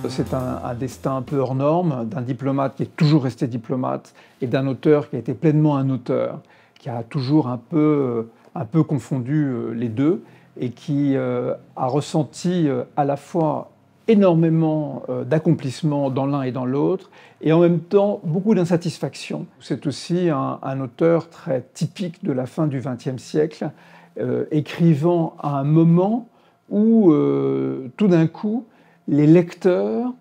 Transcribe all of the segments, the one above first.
C'est un destin un peu hors norme, d'un diplomate qui est toujours resté diplomate et d'un auteur qui a été pleinement un auteur, qui a toujours un peu confondu les deux et qui a ressenti à la fois énormément d'accomplissement dans l'un et dans l'autre, et en même temps beaucoup d'insatisfaction. C'est aussi un auteur très typique de la fin du XXe siècle, écrivant à un moment où tout d'un coup, les lecteurs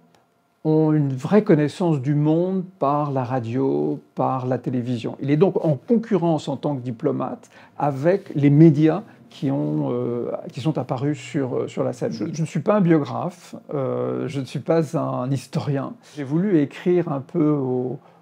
ont une vraie connaissance du monde par la radio, par la télévision. Il est donc en concurrence en tant que diplomate avec les médias qui sont apparus sur la scène. Je ne suis pas un biographe, je ne suis pas un historien. J'ai voulu écrire un peu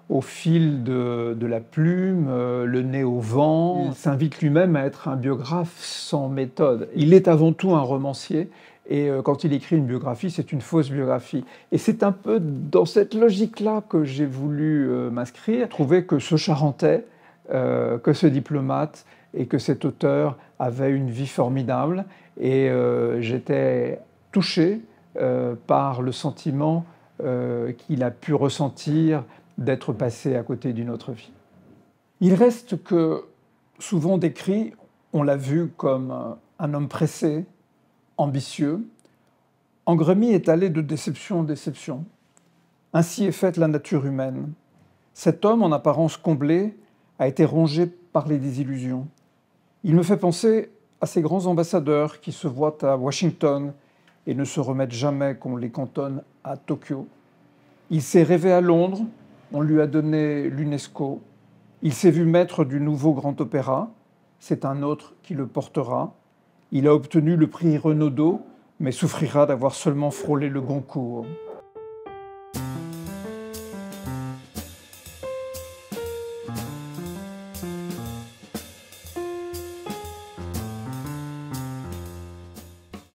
au fil de la plume, le nez au vent. Il s'invite lui-même à être un biographe sans méthode. Il est avant tout un romancier. Et quand il écrit une biographie, c'est une fausse biographie. Et c'est un peu dans cette logique-là que j'ai voulu m'inscrire, trouver que ce Charentais, que ce diplomate et que cet auteur avait une vie formidable. Et j'étais touché par le sentiment qu'il a pu ressentir d'être passé à côté d'une autre vie. Il reste que, souvent décrit, on l'a vu comme un homme pressé, ambitieux. Angrémy est allé de déception en déception. Ainsi est faite la nature humaine. Cet homme, en apparence comblé, a été rongé par les désillusions. Il me fait penser à ces grands ambassadeurs qui se voient à Washington et ne se remettent jamais qu'on les cantonne à Tokyo. Il s'est rêvé à Londres, on lui a donné l'UNESCO. Il s'est vu maître du nouveau grand opéra, c'est un autre qui le portera. Il a obtenu le prix Renaudot, mais souffrira d'avoir seulement frôlé le Goncourt.